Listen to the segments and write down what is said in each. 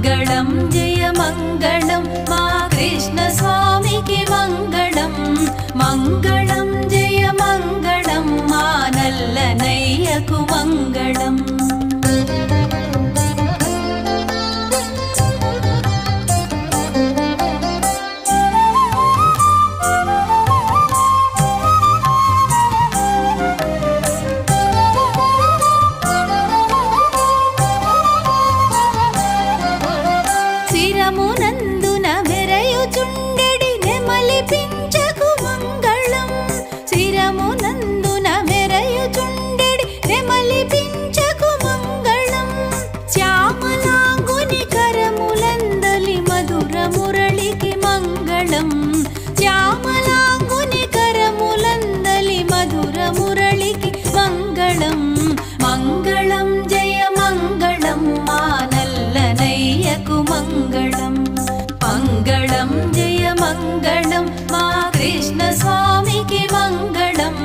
మంగళం జయ మంగళం మా కృష్ణ స్వామికి మంగళం. మంగళం జయ మంగళం మా నల్లనయ్యకు మంగళం. శిరమునందున మెరయుచుండెడి నెమలి పించకు మంగళం. శిరమునందున మెరయుచుండెడి నెమలి పించకు మంగళం. శ్యామలాంగుని కరములందలి మధుర మురళికి మంగళం. శ్యామలాంగుని కరములందలి మధుర మురళికి మంగళం. మంగళం జయ మంగళం మా నల్లనయ్యకు మంగళం. మంగళం జయ మంగళం మా కృష్ణ స్వామికి మంగళం.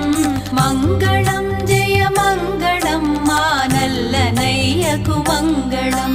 మంగళం జయ మంగళం మా నల్లనయ్యకు మంగళం.